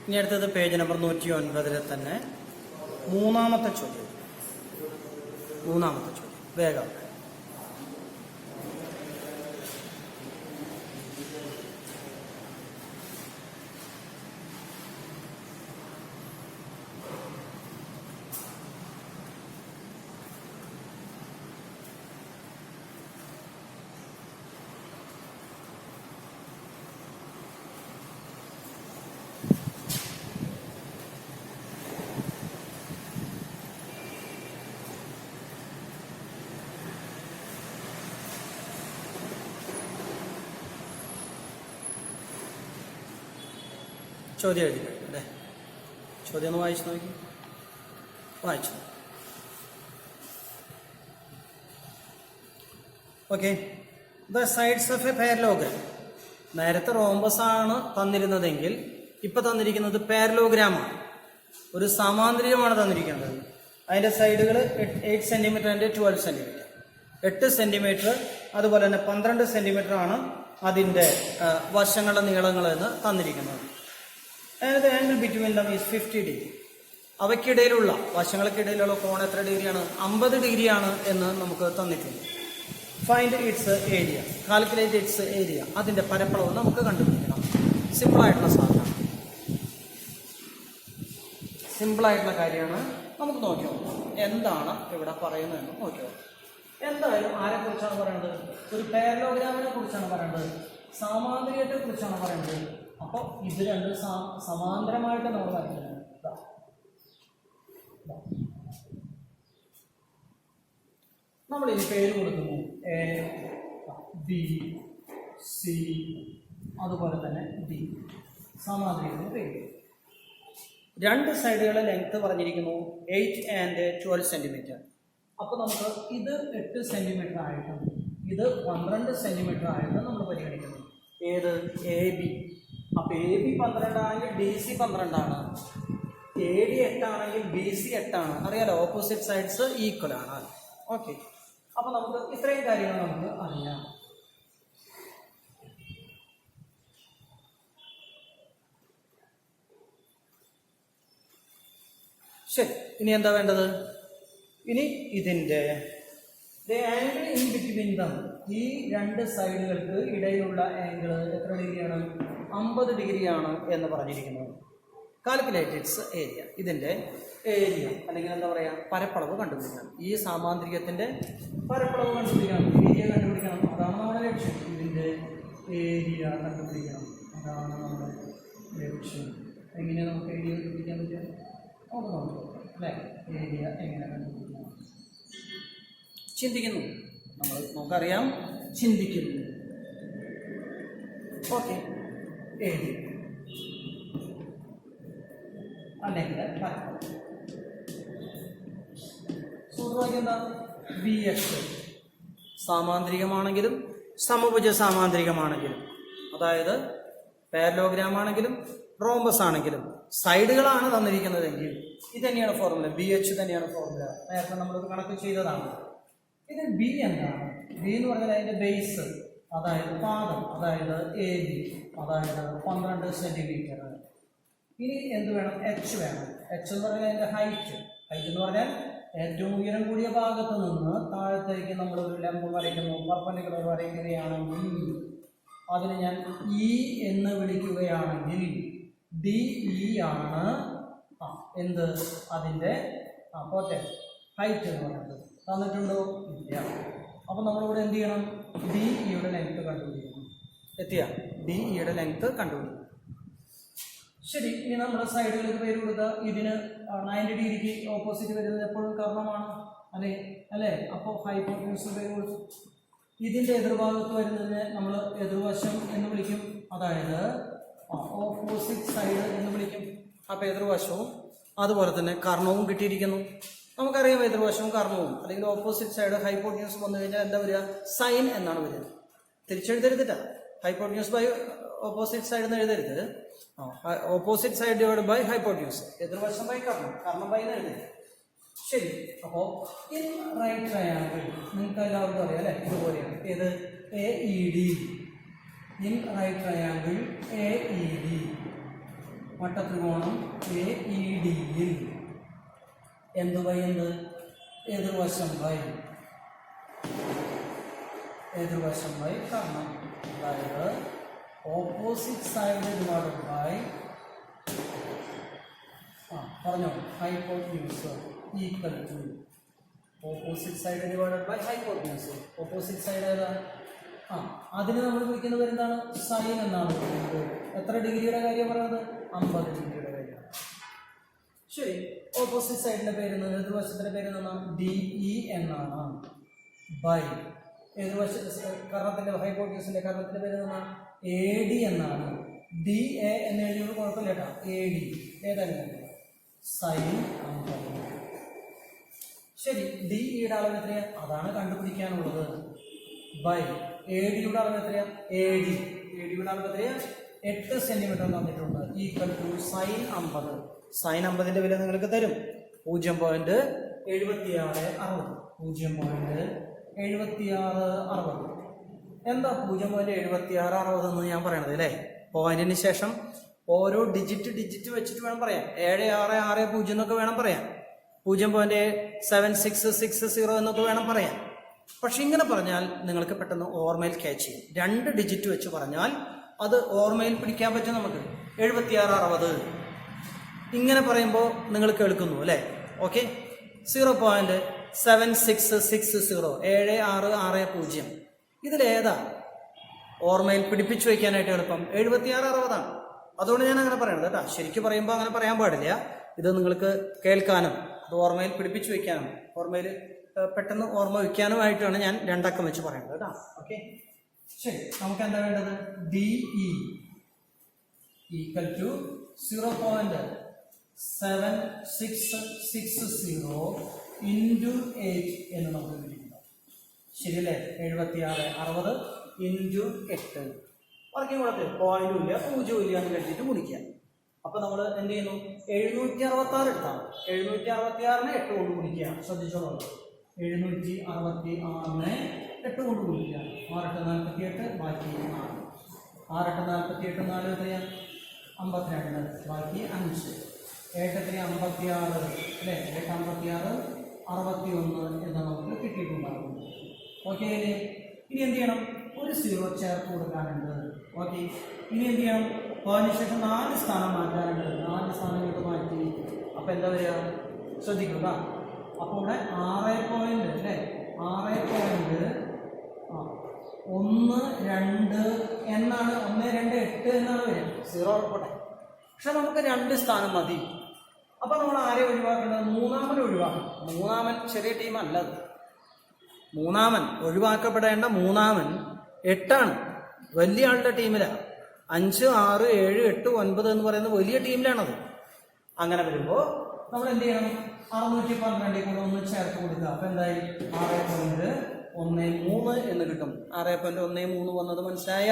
ഇനി അടുത്തത് page number 109 തന്നെ മൂന്നാമത്തെ ചോദ്യം. വേഗം. ചോദ്യം എഴുതി അല്ലേ? ചോദ്യം ഒന്ന് വായിച്ചു നോക്കി. വായിച്ചു. Okay. The sides of A parallelogram. നേരത്തെ റോംബസ് ആണ് തന്നിരുന്നതെങ്കിൽ ഇപ്പൊ തന്നിരിക്കുന്നത് പാരലോഗ്രാമാണ്. ഒരു സമാന്തരികമാണ് തന്നിരിക്കുന്നത്. അതിന്റെ സൈഡുകൾ 8 സെന്റിമീറ്റർ ആൻഡ് 12 സെന്റിമീറ്റർ. 8 സെന്റിമീറ്റർ അതുപോലെ തന്നെ 12 സെന്റിമീറ്റർ ആണ് അതിന്റെ വശങ്ങളുടെ നീളങ്ങൾ എന്ന് തന്നിരിക്കുന്നത്. And the angle between them is 50 degree. അവയ്ക്കിടയിലുള്ള വശങ്ങൾക്കിടയിലുള്ള കോൺ എത്ര ഡിഗ്രിയാണ്? 50 ഡിഗ്രിയാണ് എന്ന് നമുക്ക് തന്നിട്ടുണ്ട്. Find its area. Calculate its area. അതിന്റെ പരപ്പളവ് നമുക്ക് കണ്ടുപിടിക്കണം. സിമ്പിളായിട്ടുള്ള സാധനമാണ്, സിമ്പിളായിട്ടുള്ള കാര്യമാണ്. നമുക്ക് നോക്കിയോ എന്താണ് ഇവിടെ പറയുന്നതെന്ന് നോക്കിയോ. എന്തായാലും ആരെ കുറിച്ചാണ് പറയുന്നത്? ഒരു പാരലോഗ്രാമിനെ കുറിച്ചാണ് പറയുന്നത്, സമാന്തരികത്തെ കുറിച്ചാണ് പറയുന്നത്. അപ്പോൾ ഇത് രണ്ടും സമാന്തരമായിട്ട് നമ്മൾ വരയ്ക്കുന്നത്. നമ്മൾ ഇനി പേര് കൊടുക്കുന്നു എ, ബി, സി, അതുപോലെ തന്നെ ഡി. സമാന്തരിക്കുന്ന പേര്. രണ്ട് സൈഡുകളുടെ ലെങ്ത് പറഞ്ഞിരിക്കുന്നു 8 ആൻഡ് 12 സെന്റിമീറ്റർ. അപ്പോൾ നമുക്ക് ഇത് 8 സെന്റിമീറ്റർ ആയിട്ടും ഇത് 12 സെന്റിമീറ്റർ ആയിട്ടും നമ്മൾ പരിഗണിക്കുന്നു. ഏത്? A B. അപ്പോൾ എ ബി 12 ആണെങ്കിൽ ഡി സി 12 ആണ്. എ ഡി 8 ആണെങ്കിൽ ബി സി 8 ആണ്. അറിയാലോ, ഓപ്പോസിറ്റ് സൈഡ്സ് ഈക്വൽ ആണ്. ഓക്കെ. അപ്പോൾ നമുക്ക് ഇത്രയും കാര്യങ്ങൾ നമുക്ക് അറിയാം. ശരി, ഇനി എന്താ വേണ്ടത്? ഇനി ഇതിൻ്റെ ആംഗിൾ ഇൻ ബിറ്റ്വീൻ ദം, ഈ രണ്ട് സൈഡുകൾക്ക് ഇടയിലുള്ള ആംഗിൾ എത്ര ഡിഗ്രിയാണ്? 50 ഡിഗ്രിയാണ് എന്ന് പറഞ്ഞിരിക്കുന്നത്. Calculate its area. ഇതിൻ്റെ ഏരിയ അല്ലെങ്കിൽ എന്താ പറയുക, പരപ്പളവ് കണ്ടുപിടിക്കണം. ഈ സാമാന്തരികത്തിൻ്റെ പരപ്പളവ് കണ്ടുപിടിക്കണം, ഏരിയ കണ്ടുപിടിക്കണം. അതാണ് നമ്മുടെ ലക്ഷ്യം. ഇതിൻ്റെ ഏരിയ കണ്ടുപിടിക്കണം, അതാണ് നമ്മുടെ ലക്ഷ്യം. എങ്ങനെ നമുക്ക് ഏരിയ കണ്ടുപിടിക്കാൻ പറ്റുക? നമുക്ക് നോക്കാം അല്ലേ. ഏരിയ എങ്ങനെ കണ്ടുപിടിക്കണം? ചിന്തിക്കുന്നു നമ്മൾ, നമുക്കറിയാം ചിന്തിക്കുന്നു. ഓക്കെ. ഏരിയ അല്ലെങ്കിൽ സൂത്രവാക്യം എന്താ? B X. സാമാന്തരികമാണെങ്കിലും സമഭുജ സാമാന്തരികമാണെങ്കിലും, അതായത് പാരലോഗ്രാം ആണെങ്കിലും റോംബസ് ആണെങ്കിലും സൈഡുകളാണ് തന്നിരിക്കുന്നതെങ്കിൽ ഇത് തന്നെയാണ് ഫോർമുല. ബി എച്ച് തന്നെയാണ് ഫോർമുല. നേരത്തെ നമ്മളൊരു കണക്ക് ചെയ്തതാണ്. ഇത് ബി എന്താണ്? ബി എന്ന് പറഞ്ഞാൽ അതിൻ്റെ ബേസ്, അതായത് പാദം, അതായത് എ ബി, അതായത് 12 സെന്റിമീറ്റർ. ഇനി എന്ത് വേണം? എച്ച് വേണം. എച്ച് എന്ന് പറഞ്ഞാൽ അതിൻ്റെ ഹൈറ്റ്. ഹൈറ്റ് എന്ന് പറഞ്ഞാൽ ഏറ്റവും ഉയരം കൂടിയ ഭാഗത്ത് നിന്ന് താഴത്തേക്ക് നമ്മൾ ഒരു ലംബം വരയ്ക്കുന്നു, പെർപെൻഡിക്കുലർ വരയ്ക്കുകയാണെങ്കിൽ അതിന് ഞാൻ ഇ എന്ന് വിളിക്കുകയാണെങ്കിൽ ഡി ഇ ആണ് എന്ത്? അതിൻ്റെ പോട്ടെ ഹൈറ്റ് എന്ന് പറയുന്നത്. തന്നിട്ടുണ്ടോ? ഇല്ല. അപ്പോൾ നമ്മളിവിടെ എന്ത് ചെയ്യണം? ഡി ഇയുടെ ലെങ്ത് കണ്ടുപിടിക്കണം. എത്തിയ ഡി ഇയുടെ ലെങ്ത് കണ്ടുപിടിക്കണം. ശരി, ഇനി നമ്മുടെ സൈഡുകൾക്ക് പേര് കൊടുക്കുക. ഇതിന് 90 ഡിഗ്രിക്ക് ഓപ്പോസിറ്റ് വരുന്നത് എപ്പോഴും കർണമാണ് അല്ലേ. അപ്പോൾ ഹൈപ്പോട്ടന്യൂസ് പേര് കൊടുത്തു. ഇതിൻ്റെ എതിർഭാഗത്ത് വരുന്നതിന് നമ്മൾ എതിർവശം എന്ന് വിളിക്കും, അതായത് ഓപ്പോസിറ്റ് സൈഡ് എന്ന് വിളിക്കും. അപ്പോൾ എതിർവശവും അതുപോലെ തന്നെ കർണവും കിട്ടിയിരിക്കുന്നു. നമുക്കറിയാം എതിർവശവും കർണവും അല്ലെങ്കിൽ ഓപ്പോസിറ്റ് സൈഡ് ഹൈപ്പോട്ടന്യൂസ് വന്നു കഴിഞ്ഞാൽ എന്താ വരിക? സൈൻ എന്നാണ് വരിക. തിരിച്ചെഴുതരുതില്ല. ഹൈപ്പോട്ടന്യൂസ് ബൈ ഓപ്പോസിറ്റ് സൈഡ് എന്ന് എഴുതരുത്. Opposite side divide by hypotenuse. എതിർവശം ബൈ കർണം, കർണം ബൈ എന്ന് എഴുതരുത്. ശരി. അപ്പോൾ ഇൻ റൈറ്റ് ട്രയാങ്കിൾ നിങ്ങൾക്ക് എല്ലാവർക്കും അറിയാം അല്ലേ, ഇതുപോലെയാണ്. ഏത്? A E D. In right triangle A E D വട്ടത്രികോണം AEDയിൽ എന്ത് ബൈ എന്ത് എതിർവശം ബൈ കർണം, അതായത് ഓപ്പോസിറ്റ് സൈഡ് ഡിവൈഡഡ് ബൈ പറഞ്ഞോ hypotenuse equal to opposite side divided by hypotenuse. Opposite side ഏതാ? അതിന് നമ്മൾ വിളിക്കുന്നത് എന്താണ്? സൈൻ എന്നാണ് പറയുന്നത്. എത്ര ഡിഗ്രിയുടെ കാര്യം പറയുന്നത്? 50 ഡിഗ്രിയുടെ കാര്യം. ശരി, ഓപ്പോസിറ്റ് സൈഡിന്റെ പേര് എതിർവശത്തിന്റെ പേര് എന്താണ്? DE എന്നാണ്. ബൈ കർണത്തിന്റെ ഹൈപ്പോട്ട്ന്യൂസിന്റെ കർണത്തിന്റെ പേര് എന്താണ്? AD എന്നാണ്. DA എന്ന് എഴുതിയത് കുഴപ്പമില്ല കേട്ടോ. AD ഏതായാലും സൈൻ 50. ശരി, DEയുടെ അളവ് എത്രയാ? അതാണ് കണ്ടുപിടിക്കാനുള്ളത്. ബൈ ADയുടെ അളവ് എത്രയാ? ADയുടെ അളവ് എത്രയാ? 8 സെന്റിമീറ്റർ തന്നിട്ടുണ്ട്. Equal to sine 50. സൈൻ 50ന്റെ വില നിങ്ങൾക്ക് തരും 0.7660. എന്താ 0.7660 എന്ന് ഞാൻ പറയണത് അല്ലേ? പോയിന്റിന് ശേഷം ഓരോ ഡിജിറ്റ് വെച്ചിട്ട് വേണം പറയാം. 7660 എന്നൊക്കെ വേണം പറയാം. 0.7660 എന്നൊക്കെ വേണം പറയാം. പക്ഷെ ഇങ്ങനെ പറഞ്ഞാൽ നിങ്ങൾക്ക് പെട്ടെന്ന് ഓർമ്മയിൽ ക്യാച്ച് ചെയ്യും. 2 ഡിജിറ്റ് വെച്ച് പറഞ്ഞാൽ അത് ഓർമ്മയിൽ പിടിക്കാൻ പറ്റും നമുക്ക്. 7660 ഇങ്ങനെ പറയുമ്പോൾ നിങ്ങൾ കേൾക്കുന്നു അല്ലേ? ഓക്കെ, 0.7660 7660. ഇതിലേതാ ഓർമ്മയിൽ പിടിപ്പിച്ചു വയ്ക്കാനായിട്ട് എളുപ്പം? 7660. അതുകൊണ്ട് ഞാൻ അങ്ങനെ പറയണത് കേട്ടോ. ശരിക്കും പറയുമ്പോൾ അങ്ങനെ പറയാൻ പാടില്ല. ഇത് നിങ്ങൾക്ക് കേൾക്കാനും അത് ഓർമ്മയിൽ പിടിപ്പിച്ചു വയ്ക്കാനും ഓർമ്മയിൽ പെട്ടെന്ന് ഓർമ്മ വയ്ക്കാനുമായിട്ടാണ് ഞാൻ 2 അക്കം വെച്ച് പറയുന്നത് കേട്ടോ. ഓക്കെ, ശരി, നമുക്ക് എന്താ വേണ്ടത്? DE ഈക്വൽ ടു 0.7660 ഇൻറ്റു 8 എന്ന് നമുക്ക് കിട്ടിയിട്ടുണ്ടാവും. ശരിയല്ലേ? 7660 ഇൻറ്റു 8. വർക്കിംഗ് കുഴപ്പമില്ല, പോയിന്റും ഇല്ല 0 ഇല്ല എന്ന് കരുതിയിട്ട് ഗുണിക്കുക. അപ്പൊ നമ്മൾ എന്ത് ചെയ്യുന്നു? 766 എടുത്താണ്. 766നെ 8 കൊണ്ട് ഗുണിക്കുക. ശ്രദ്ധിച്ചോളൂ, 766നെ 8 കൊണ്ട് ഗുണിക്കുക. 6 8 48, ബാക്കി 4. 6 8 48, 4 എത്രയാ? 52, ബാക്കി 5. 7 എത്രയാ? 56 അല്ലേ? 8 56 61 എന്ന് നമുക്ക് കിട്ടിയിട്ടുണ്ടാകും. ഓക്കെ അല്ലേ? ഇനി എന്ത് ചെയ്യണം? ഒരു 0 ചേർത്ത് കൊടുക്കാനുണ്ട്. ഓക്കെ, ഇനി എന്ത് ചെയ്യണം? അതിനുശേഷം 4 സ്ഥാനം മാറ്റാനുണ്ട്. 4 സ്ഥാനങ്ങൾക്ക് മാറ്റി. അപ്പൊ എന്താ വരിക? ശ്രദ്ധിക്കുക. അപ്പോൾ ഇവിടെ 6 അല്ലേ? 6.12 എന്നാണ്. 128 എന്നാണ് വരിക. 0 ഉൾപ്പെടെ. പക്ഷെ നമുക്ക് 2 സ്ഥാനം മതി. അപ്പൊ നമ്മൾ ആരെ ഒഴിവാക്കേണ്ടത്? മൂന്നാമൻ ഒഴിവാക്കണം. മൂന്നാമൻ ചെറിയ ടീമല്ല. മൂന്നാമൻ ഒഴിവാക്കപ്പെടേണ്ട മൂന്നാമൻ 8ആണ്. വലിയ ആളുടെ ടീമിലാണ്. 5 6 7 8 9 എന്ന് പറയുന്ന വലിയ ടീമിലാണത്. അങ്ങനെ വരുമ്പോൾ നമ്മൾ എന്ത് ചെയ്യണം? 612 കൂടെ 1 ചേർത്ത് കൊടുക്കുക. അപ്പൊ എന്തായി? 6.13 എന്ന് കിട്ടും. 6.13 വന്നത് മനസ്സിലായ?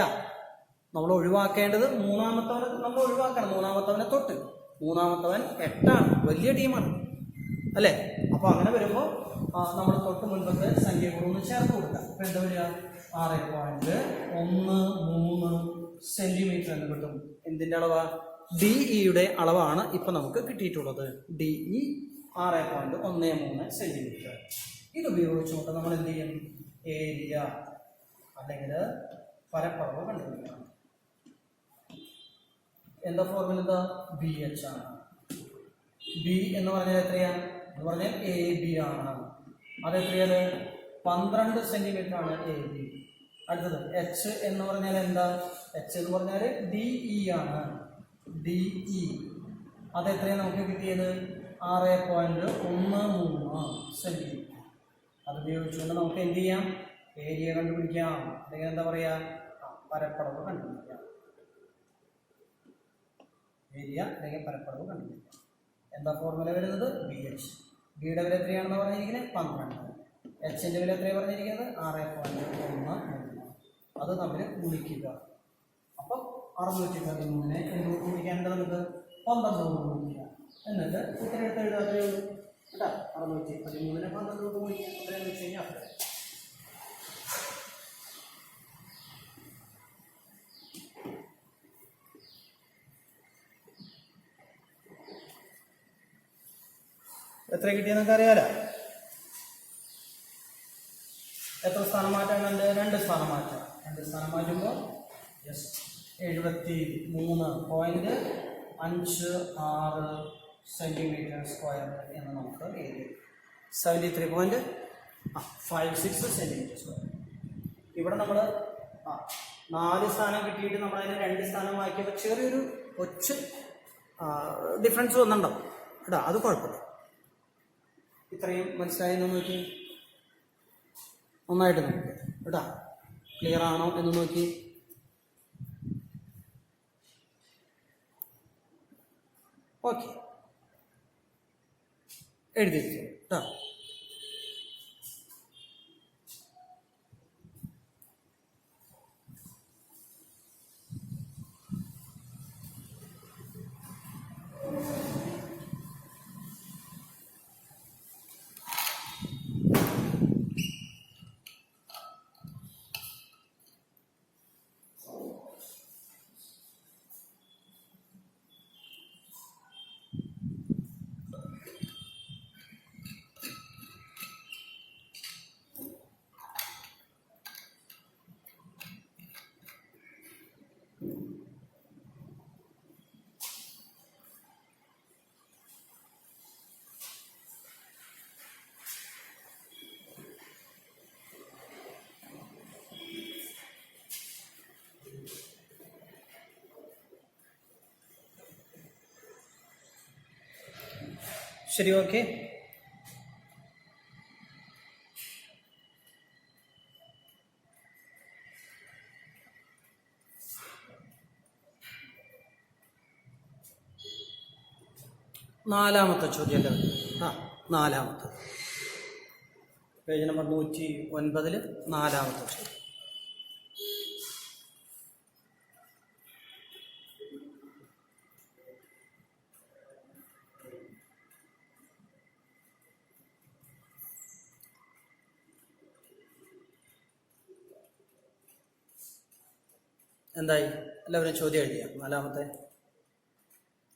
നമ്മൾ ഒഴിവാക്കേണ്ടത് മൂന്നാമത്തവനെ നമ്മൾ ഒഴിവാക്കണം. മൂന്നാമത്തവനെ തൊട്ട്. മൂന്നാമത്തവൻ 8ആണ്, വലിയ ടീമാണ് അല്ലേ? അപ്പൊ അങ്ങനെ വരുമ്പോൾ നമ്മൾ തൊട്ട് മുൻപത്തെ സംഖ്യ കൂടെ 1 ചേർത്ത് കൊടുക്കുക. അപ്പൊ എന്താ വരിക? 6.13 സെന്റിമീറ്റർ എന്ന് കിട്ടും. എന്തിന്റെ അളവാ? DEയുടെ അളവാണ് ഇപ്പൊ നമുക്ക് കിട്ടിയിട്ടുള്ളത്. DE 6.13 centimetre. ഇത് ഉപയോഗിച്ചുകൊണ്ട് നമ്മൾ എന്ത് ചെയ്യും? ഏരിയ അല്ലെങ്കിൽ പരപ്പളവ് കണ്ടുപിടിക്കണം. എന്താ ഫോർമുല? എന്താ? BH ആണ്. B എന്ന് പറഞ്ഞാൽ എത്രയാണ്? എന്ന് പറഞ്ഞാൽ AB ആണ്. അതെത്രയാണ്? 12 സെന്റിമീറ്റർ ആണ് AB. അടുത്തത് H എന്ന് പറഞ്ഞാൽ എന്താ? H എന്ന് പറഞ്ഞാൽ DE ആണ്. DE അതെത്രയാണ് നമുക്ക് കിട്ടിയത്? 6.13 സെന്റിമീറ്റർ. അത് ഉപയോഗിച്ചുകൊണ്ട് നമുക്ക് എന്ത് ചെയ്യാം? ഏരിയ കണ്ടുപിടിക്കാം. അല്ലെങ്കിൽ എന്താ പറയാ? പരപ്പളവ് കണ്ടുപിടിക്കാം. ഏരിയ അല്ലെങ്കിൽ പരപ്പളവ് കണ്ടുപിടിക്കാം. എന്താ ഫോർമുല വരുന്നത്? BH. ബിയുടെ വില എത്രയാണെന്ന് പറഞ്ഞിരിക്കുന്നത്? 12. Hന്റെ വില എത്രയാണ് പറഞ്ഞിരിക്കുന്നത്? 6.13. അത് തമ്മിൽ ഗുണിക്കുക. അപ്പം 613നെ എന്തുകൊണ്ട് ഗുണിക്കാനുണ്ട്? നമുക്ക് 12 കൊണ്ട് ഗുണിക്കുക. എന്നിട്ട് ഉത്തരം എടുത്ത് എഴുതാത്തേ ഉള്ളൂ കേട്ടോ. 613നെ 12 കൊണ്ട് ഗുണിക്കുക. എത്രയാണെന്ന് വെച്ച് കഴിഞ്ഞാൽ അത്ര. എത്ര കിട്ടിയെന്നൊക്കെ അറിയാലോ. എത്ര സ്ഥാനം മാറ്റാനുണ്ട്? 2 സ്ഥാനം മാറ്റാം. 2 സ്ഥാനം മാറ്റുമ്പോൾ 73.56 സെൻറ്റിമീറ്റർ സ്ക്വയർ എന്ന് നമുക്ക് എഴുതി. 73.56 സെൻറ്റിമീറ്റർ സ്ക്വയർ. ഇവിടെ നമ്മൾ 4 സ്ഥാനം കിട്ടിയിട്ട് നമ്മളതിന് 2 സ്ഥാനം മാറ്റിയപ്പോൾ ചെറിയൊരു ഒച്ച ഡിഫറൻസ് വന്നിട്ടുണ്ടാവും കേട്ടോ. അത് കുഴപ്പമില്ല. ഇത്രയും മനസ്സിലായെന്ന് നോക്കി, നന്നായിട്ട് നോക്കി കേട്ടോ. ക്ലിയർ ആണോ എന്ന് നോക്കി. ഓക്കെ, എഴുതിയിരിക്കും കേട്ടോ. ശരി, ഓക്കെ. നാലാമത്തെ ചോദ്യം അല്ലേ? നാലാമത്തെ പേജ് നമ്പർ 109 നാലാമത്തെ ചോദ്യം. എന്തായി? എല്ലാവരും ചോദ്യം എഴുതിയ? നാലാമത്തെ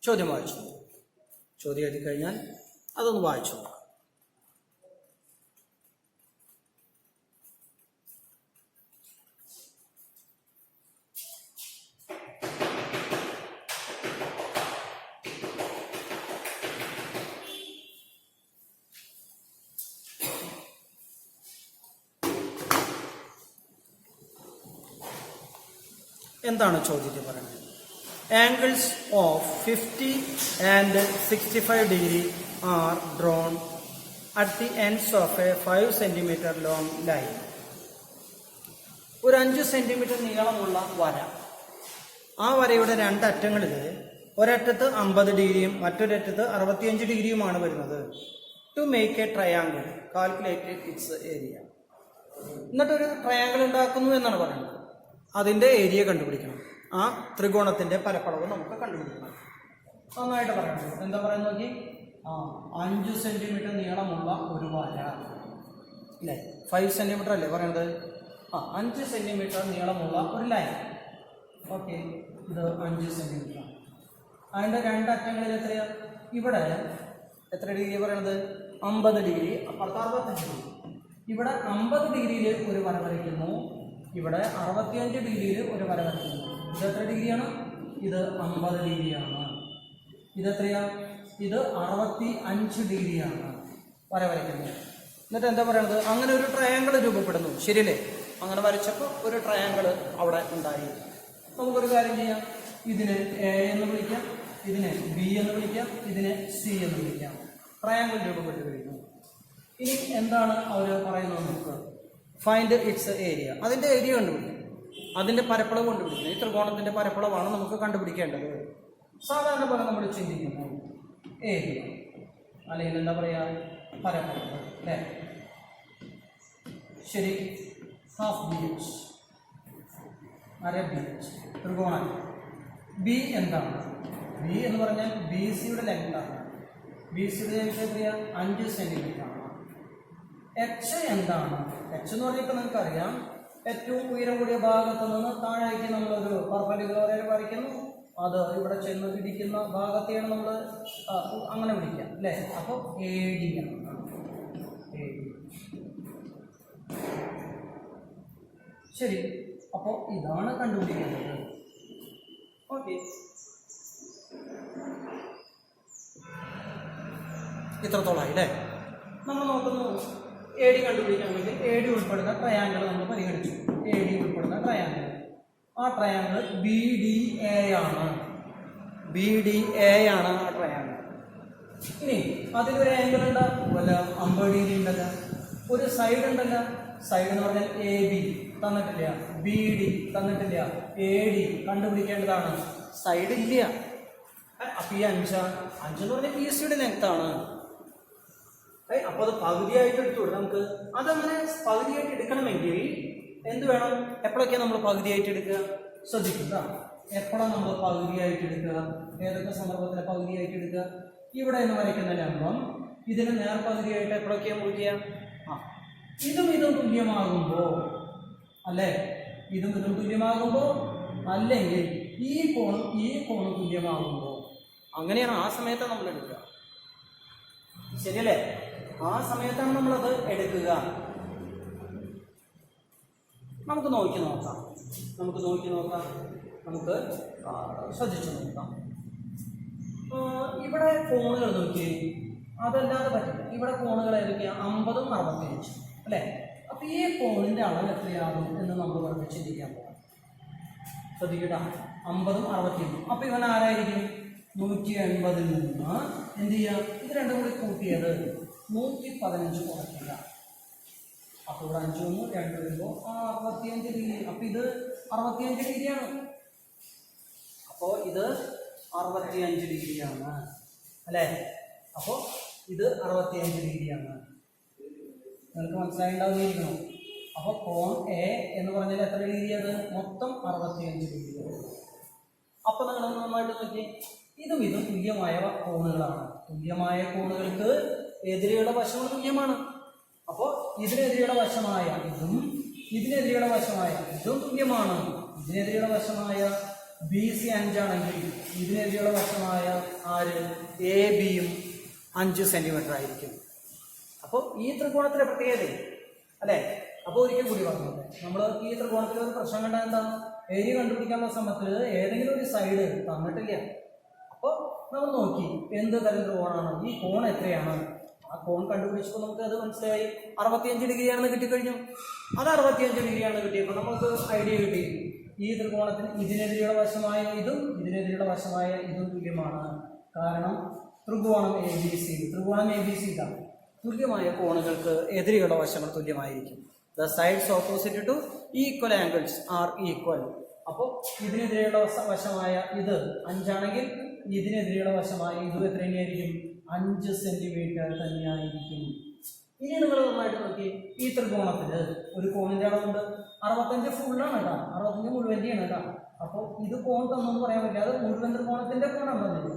ചോദ്യം വായിച്ചു. ചോദ്യം എഴുതി കഴിഞ്ഞാൽ അതൊന്ന് വായിച്ചു നോക്കാം. എന്താണ് ചോദ്യത്തിൽ പറയുന്നത്? Angles of 50 and 65 degree are drawn at the ends of a 5 cm long line. ഒരു 5 സെന്റിമീറ്റർ നീളമുള്ള വര. ആ വരയുടെ 2 അറ്റങ്ങളിൽ ഒരറ്റത്ത് 50 ഡിഗ്രിയും മറ്റൊരറ്റത്ത് 65 ഡിഗ്രിയുമാണ് വരുന്നത്. To make a triangle calculate its area. എന്നിട്ടൊരു ട്രയാങ്കിൾ ഉണ്ടാക്കുന്നു എന്നാണ് പറയുന്നത്. അതിൻ്റെ ഏരിയ കണ്ടുപിടിക്കണം. ആ ത്രികോണത്തിൻ്റെ പരപ്പളവ് നമുക്ക് കണ്ടുപിടിക്കണം. നന്നായിട്ട് പറയണം. എന്താ പറയുന്നത് നോക്കി. 5 സെൻറ്റിമീറ്റർ നീളമുള്ള ഒരു വര അല്ലേ? 5 സെൻറ്റിമീറ്റർ അല്ലേ പറയണത്? 5 സെൻറ്റിമീറ്റർ നീളമുള്ള ഒരു ലൈൻ. ഓക്കെ, ഇത് 5 സെൻറ്റിമീറ്റർ. അതിൻ്റെ 2 അറ്റങ്ങളിൽ എത്രയാ? ഇവിടെ എത്ര ഡിഗ്രി പറയണത്? 50 ഡിഗ്രി, അപ്പുറത്ത് 65 ഡിഗ്രി. ഇവിടെ 50 ഡിഗ്രിയിൽ ഒരു വര വരയ്ക്കുന്നു, ഇവിടെ 65 ഡിഗ്രിയിൽ ഒരു വര വരയ്ക്കുന്നു. ഇത് എത്ര ഡിഗ്രിയാണ്? ഇത് 50 ഡിഗ്രിയാണ്. ഇതെത്രയാ? ഇത് 65 ഡിഗ്രിയാണ് വര വരയ്ക്കുന്നത്. എന്നിട്ട് എന്താ പറയണത്? അങ്ങനെ ഒരു ട്രയാങ്കിൾ രൂപപ്പെടുന്നു. ശരിയല്ലേ? അങ്ങനെ വരച്ചപ്പോൾ ഒരു ട്രയാങ്കിൾ അവിടെ ഉണ്ടായി. നമുക്കൊരു കാര്യം ചെയ്യാം. ഇതിനെ എ എന്ന് വിളിക്കാം, ഇതിനെ ബി എന്ന് വിളിക്കാം, ഇതിനെ സി എന്ന് വിളിക്കാം. ട്രയാങ്കിൾ രൂപപ്പെട്ട് കഴിഞ്ഞു. ഇനി എന്താണ് അവർ പറയുന്നത്? നമുക്ക് ഫൈൻഡ് ഇറ്റ്സ് ഏരിയ. അതിൻ്റെ ഏരിയ കണ്ടുപിടിക്കും, അതിൻ്റെ പരപ്പളവ് കണ്ടുപിടിക്കുന്നത്. ഈ ത്രികോണത്തിൻ്റെ പരപ്പളവാണ് നമുക്ക് കണ്ടുപിടിക്കേണ്ടത്. സാധാരണ പോലെ നമ്മൾ ചിന്തിക്കുന്നു ഏരിയ, അല്ലെങ്കിൽ എന്താ പറയുക, പരപ്പളവ് അല്ലേ? ശരി, ഹാഫ് ബി എച്ച്, അര ബി എച്ച് ത്രികോണം. ബി എന്താണ്? ബി എന്ന് പറഞ്ഞാൽ ബി സിയുടെ ലെങ്താണ്. ബി സിയുടെ ലെങ്ത് എത്രയാ? 5 സെൻറ്റിമീറ്റർ ആണ്. എച്ച് എന്താണ്? എച്ച് എന്ന് പറഞ്ഞപ്പോൾ നിങ്ങൾക്കറിയാം, ഏറ്റവും ഉയരം കൂടിയ ഭാഗത്ത് നിന്ന് താഴേക്ക് നമ്മളൊരു പെർപെൻഡിക്കുലർ വരയ്ക്കുന്നു. അത് ഇവിടെ ചെന്ന് ഇടിക്കുന്ന ഭാഗത്തെയാണ് നമ്മൾ അങ്ങനെ വിളിക്കുക അല്ലേ. അപ്പോൾ എ ഡി ആണ്. ശരി, അപ്പോൾ ഇതാണ് കണ്ടുപിടിക്കേണ്ടത്. ഓക്കെ, ഇത്രത്തോളമായി അല്ലേ. നമ്മൾ നോക്കുന്നു എ ഡി കണ്ടുപിടിക്കണമെങ്കിൽ എ ഡി ഉൾപ്പെടുന്ന ട്രയാങ്കിൾ നമ്മൾ പരിഗണിച്ചു. എ ഡി ഉൾപ്പെടുന്ന ട്രയാങ്കിൾ, ആ ട്രയാങ്കിൾ ബി ഡി എ ആണ്. ബി ഡി എ ആണ് ആ ട്രയാങ്കിൾ. ഇനി അതിലൊരു ആംഗിൾ ഉണ്ടോ? വല്ല 50 ഡിഗ്രി ഉണ്ടല്ലോ. ഒരു സൈഡ് ഉണ്ടല്ലോ. സൈഡ് എന്ന് പറഞ്ഞാൽ എ ബി തന്നിട്ടില്ല, ബി ഡി തന്നിട്ടില്ല, എ ഡി കണ്ടുപിടിക്കേണ്ടതാണ്. സൈഡ് ഇല്ല. അപ്പം ഈ 5 എന്ന് പറഞ്ഞാൽ പി എസ് സിയുടെ ലെങ്ത് ആണ്. അപ്പോൾ അത് പകുതിയായിട്ട് എടുത്തുകൂടെ നമുക്ക്? അതങ്ങനെ പകുതിയായിട്ട് എടുക്കണമെങ്കിൽ എന്ത് വേണം? എപ്പോഴൊക്കെയാണ് നമ്മൾ പകുതിയായിട്ട് എടുക്കുക? ശ്രദ്ധിക്കുക, എപ്പോഴാണ് നമ്മൾ പകുതിയായിട്ട് എടുക്കുക? ഏതൊക്കെ സന്ദർഭത്തിലെ പകുതിയായിട്ട് എടുക്കുക? ഇവിടെ എന്ന് വരയ്ക്കുന്ന ലംബം ഇതിന് നേർപകുതിയായിട്ട് എപ്പോഴൊക്കെയാണ് മുറിക്കുക? ഇതും തുല്യമാകുമ്പോൾ അല്ലേ? ഇതും തുല്യമാകുമ്പോൾ, അല്ലെങ്കിൽ ഈ കോണും തുല്യമാകുമ്പോൾ, അങ്ങനെയാണ് ആ സമയത്താണ് നമ്മൾ എടുക്കുക. ശരിയല്ലേ? ആ സമയത്താണ് നമ്മളത് എടുക്കുക. നമുക്ക് നോക്കി നോക്കാം, നമുക്ക് ശ്രദ്ധിച്ചു നോക്കാം. ഇവിടെ കോണുകൾ നോക്കി, അതല്ലാതെ പറ്റില്ല. ഇവിടെ കോണുകൾ ഏതൊക്കെയാണ്? 50 ഉം 65 അല്ലേ. അപ്പം ഈ കോണിൻ്റെ അളവ് എത്രയാകും എന്ന് നമ്മൾ വെറുതെ ചിന്തിക്കാൻ പോകാം. ശ്രദ്ധിക്കട്ട, 50 ഉം 65. അപ്പം ഇവൻ ആരായിരിക്കും? 180 നിന്ന് എന്ത് ചെയ്യുക? ഇത് രണ്ടും കൂടി കൂട്ടിയത് 115 കുറയ്ക്കുക. അപ്പോൾ ഇവിടെ 5 1 2 വരുമ്പോൾ 65 ഡിഗ്രി. അപ്പം ഇത് 65 ഡിഗ്രിയാണ്. അപ്പോൾ ഇത് 65 ഡിഗ്രിയാണ് അല്ലേ. അപ്പോൾ ഇത് 65 ഡിഗ്രിയാണ്. നിങ്ങൾക്ക് മനസ്സിലായിണ്ടാവുകയായിരിക്കണം. അപ്പോൾ കോൺ എ എന്ന് പറഞ്ഞാൽ എത്ര ഡിഗ്രി? അത് മൊത്തം 65 ഡിഗ്രി. അപ്പോൾ നിങ്ങൾ നന്നായിട്ട് നോക്കി, ഇതും തുല്യമായ കോണുകളാണ്. തുല്യമായ കോണുകൾക്ക് എതിരെയുള്ള വശങ്ങൾ തുല്യമാണ്. അപ്പോൾ ഇതിനെതിരെയുള്ള വശമായ ഇതും ഇതിനെതിരെയുള്ള വശമായ ഇതും തുല്യമാണ്. ഇതിനെതിരെയുള്ള വശമായ ബി സി 5 ആണെങ്കിൽ ഇതിനെതിരെയുള്ള വശമായ എ ബിയും 5 സെന്റിമീറ്റർ ആയിരിക്കും. അപ്പോൾ ഈ ത്രികോണത്തിലെ പ്രത്യേകത അല്ലേ. അപ്പോൾ ഒരിക്കൽ കൂടി പറഞ്ഞത്, നമ്മൾ ഈ ത്രികോണത്തിൽ ഒരു പ്രശ്നം കണ്ടാൽ എന്താ? ഏരിയ കണ്ടുപിടിക്കാനുള്ള ശ്രമത്തിൽ ഏതെങ്കിലും ഒരു സൈഡ് തന്നിട്ടില്ല. അപ്പോൾ നമ്മൾ നോക്കി എന്ത് തരം ത്രികോണമാണ്, ഈ കോൺ എത്രയാണ്. ആ കോൺ കണ്ടുപിടിച്ചപ്പോൾ നമുക്ക് അത് മനസ്സിലായി. 65 ഡിഗ്രിയാണെന്ന് കിട്ടിക്കഴിഞ്ഞു. അത് 65 ഡിഗ്രിയാണെന്ന് കിട്ടിയപ്പോൾ നമുക്ക് ഐഡിയ കിട്ടി. ഈ ത്രികോണത്തിന് ഇതിനെതിരെയുള്ള വശമായ ഇതും ഇതിനെതിരെയുള്ള വശമായ ഇതും തുല്യമാണ്. കാരണം ത്രികോണം എ ബി സി തുല്യമായ കോണുകൾക്ക് എതിരെയുള്ള വശങ്ങൾ തുല്യമായിരിക്കും. The sides opposite two equal angles are equal. അപ്പോൾ ഇതിനെതിരെയുള്ള വശമായ ഇത് 5 ആണെങ്കിൽ ഇതിനെതിരെയുള്ള വശമായ ഇതും എത്ര തന്നെയായിരിക്കും? 5 സെന്റിമീറ്റർ തന്നെയായിരിക്കും. ഇനി നിങ്ങൾ നന്നായിട്ട് നോക്കി, ഈ ത്രികോണത്തിൽ ഒരു കോണിന്റെ അളവുണ്ട് 65 ഫുള്ളാണ് കേട്ടോ, 65 മുഴുവൻ്റെയാണ് കേട്ടോ. അപ്പോൾ ഇത് കോൺ തന്നെന്ന് പറയാൻ പറ്റില്ല, അത് മുഴുവൻ ത്രികോണത്തിന്റെ കോണാണ് തന്നത്.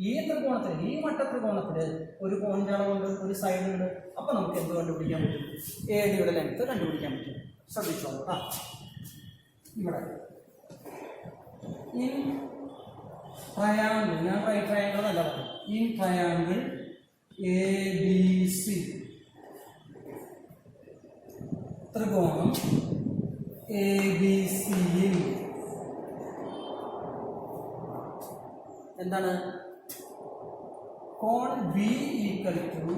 ഈ ത്രികോണത്തിൽ, ഈ മട്ട ത്രികോണത്തിൽ ഒരു കോണിന്റെ അളവുണ്ട്, ഒരു സൈഡ് ഉണ്ട്. അപ്പൊ നമുക്ക് എന്ത് കണ്ടുപിടിക്കാൻ പറ്റും? എ ഡിയുടെ ലെങ്ത് കണ്ടുപിടിക്കാൻ പറ്റും. ശ്രദ്ധിച്ചോളൂ കേട്ടോ. ഇവിടെ ഈ ട്രയാങ്കിൾ, ഞാൻ ട്രയാങ്കിൾ എന്നല്ല പറഞ്ഞു, ഈ ട്രയാങ്കിൾ എ ബി സി, ത്രികോണം എ ബി സിയിൽ എന്താണ്? കോൺ ബി ഈക്വൽ ടു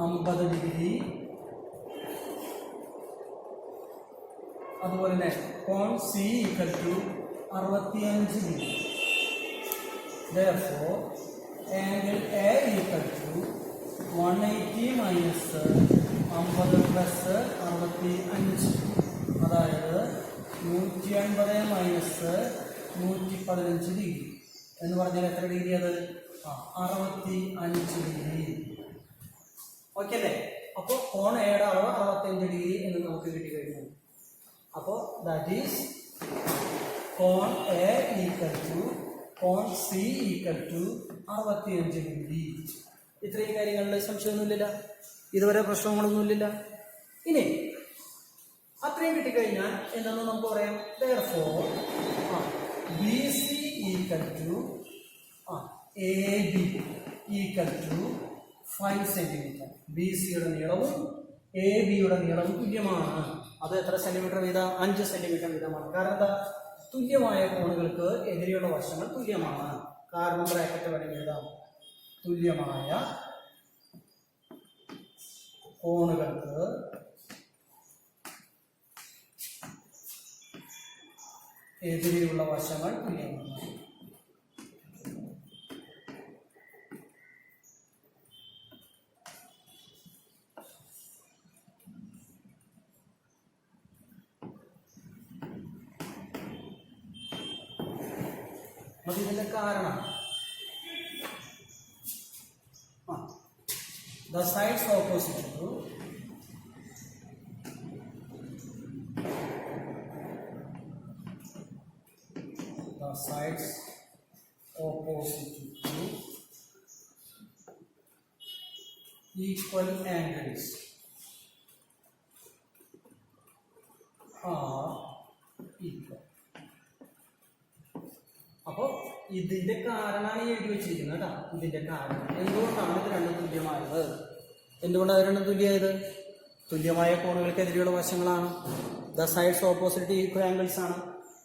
50 ഡിഗ്രി, അതുപോലെ തന്നെ കോൺ C equal to 65 degree. Therefore, angle A equal to 180 minus 50 plus 65. അതായത് 180 മൈനസ് 115 ഡിഗ്രി എന്ന് പറഞ്ഞാൽ എത്ര ഡിഗ്രി? അത് 65 ഡിഗ്രി. ഓക്കെ അല്ലേ? അപ്പോൾ കോൺ എയുടെ അളവ് 65 ഡിഗ്രി എന്ന് നമുക്ക് കിട്ടിക്കഴിഞ്ഞു. അപ്പോൾ ദാറ്റ് ഈസ് കോൺ എ ഈക്വൽ ടു കോൺ സി ഈക്വൽ ടു 65 ഡിഗ്രി. ഇത്രയും കാര്യങ്ങളിൽ സംശയമൊന്നുമില്ല, ഇതുവരെ പ്രശ്നങ്ങളൊന്നുമില്ല. ഇനി അത്രയും കിട്ടിക്കഴിഞ്ഞാൽ എന്താണെന്ന് നമുക്ക് പറയാം. therefore BC equal equal to A B equal to 5 centimetre. B സിയുടെ നീളവും എ ബിയുടെ നീളവും തുല്യമാണ്. അത് എത്ര സെന്റിമീറ്റർ വീതം? 5 സെന്റിമീറ്റർ വീതമാണ്. കാരണം എന്താ? തുല്യമായ കോണുകൾക്ക് എതിരെയുള്ള വശങ്ങൾ തുല്യമാണ്. കാരണം ബ്രാക്കറ്റ് വഴി എഴുതാം. തുല്യമായ കോണുകൾക്ക് എതിരെയുള്ള വശങ്ങൾ തുല്യമാണ്. അതിന്റെ കാരണം the sides opposite to equal angles are equal. അപ്പോൾ ഇതിന്റെ കാരണമാണ് ഈ എഴുതി വെച്ചിരിക്കുന്നത് കേട്ടോ. ഇതിന്റെ കാരണം എന്തുകൊണ്ടാണ് ഇത് രണ്ടും തുല്യമായത്? എന്തുകൊണ്ടാണ് രണ്ടും തുല്യമായത്? തുല്യമായ കോണുകൾക്കെതിരെയുള്ള വശങ്ങളാണ്. The sides opposite equal angles ആണ്.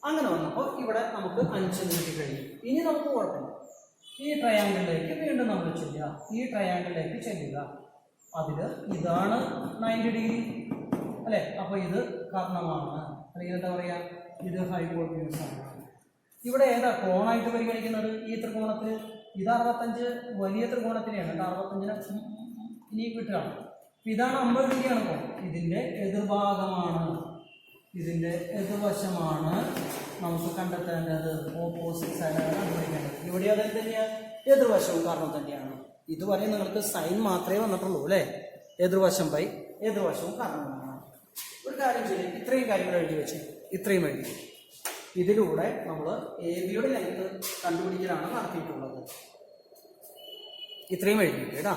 അങ്ങനെ വന്നപ്പോൾ ഇവിടെ നമുക്ക് 5 നീട്ടി കഴിയും. ഇനി നമുക്ക് കുഴപ്പമില്ല. ഈ ട്രയാങ്കിളിലേക്ക് വീണ്ടും നമ്മൾ ചെല്ലുക. ഈ ട്രയാങ്കിളിലേക്ക് ചെല്ലുക. അതിൽ ഇതാണ് 90 ഡിഗ്രി അല്ലേ? അപ്പോൾ ഇത് കർണമാണ്. അല്ലെങ്കിൽ എന്താ പറയുക, ഇത് ഹൈപ്പോട്ടന്യൂസ് ആണ്. ഇവിടെ ഏതാ കോണായിട്ട് പരിഗണിക്കുന്നത്? ഈ ത്രികോണത്തിന് ഇത് 65 വലിയ ത്രികോണത്തിനെയാണ്. 65ന് ഇനി കിട്ടുകയാണ്. ഇതാണ് 50 ഡിഗ്രിയാണ് കോൺ. ഇതിൻ്റെ എതിർഭാഗമാണ്, ഇതിൻ്റെ എതിർവശമാണ് നമുക്ക് കണ്ടെത്തേണ്ടത്. ഓപ്പോസിറ്റ് സൈഡാണ് കണ്ടുപിടിക്കേണ്ടത്. ഇവിടെ അതിൽ തന്നെയാണ് എതിർവശവും കാരണം തന്നെയാണ്. ഇതുവരെ നിങ്ങൾക്ക് സൈൻ മാത്രമേ വന്നിട്ടുള്ളൂ അല്ലേ? എതിർവശം ബൈ എതിർവശവും കാരണമാണ്. ഒരു കാര്യം ചെയ്യും, ഇത്രയും കാര്യങ്ങൾ എഴുതി വെച്ച് ഇത്രയും എഴുതി. ഇതിലൂടെ നമ്മൾ എ ബിയുടെ ലെങ്ത് കണ്ടുപിടിക്കലാണ് നടത്തിയിട്ടുള്ളത്. ഇത്രയും എഴുതി കേട്ടാ.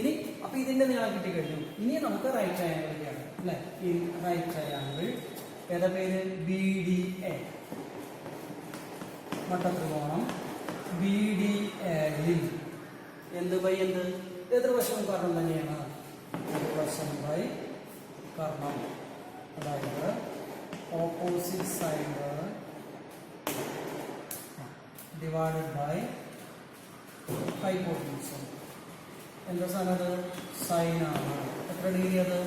ഇനി അപ്പോൾ ഇതിൻ്റെ നീളം കിട്ടിക്കഴിഞ്ഞു. ഇനി നമുക്ക് റൈറ്റ് ട്രയാങ്കിളിലാണ് അല്ലേ? ഈ റൈറ്റ് ട്രയാങ്കിൾ ഏതാ പേര്? B D A. മട്ടത്രികോണം ബി ഡി എയിൽ എന്ത് ബൈ എന്ത്? എതിർവശവും കർണം തന്നെയാണ്. എതിർവശം ബൈ കർണം, അതായത് opposite side divided by hypotenuse. എന്താ സാധനം? സൈനാണ്. എത്ര ഡിഗ്രി അത്?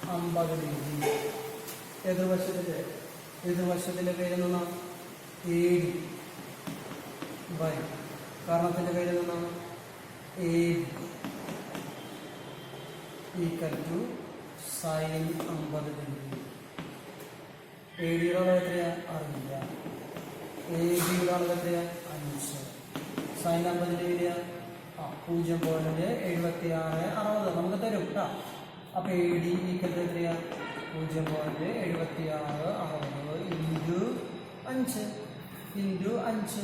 50 ഡിഗ്രി. എതിർവശത്തിൻ്റെ പേര് നിന്നാ എ ഡി ബൈ കാരണത്തിൻ്റെ പേര് നിന്നാ A equal to sine 50 degree. A ഡിയുടെ അളവ് എത്രയാ? അറിയില്ല. എ ബിയുടെ അളവ് എത്രയാ? 5. സൈൻ 50 ഡിഗ്രിയാ? 0.7660 നമുക്ക് തരും കേട്ടോ. അപ്പോൾ എ ഡി ഈക്വൽ ടു എത്രയാ? 0.7660 ഇൻറ്റു 5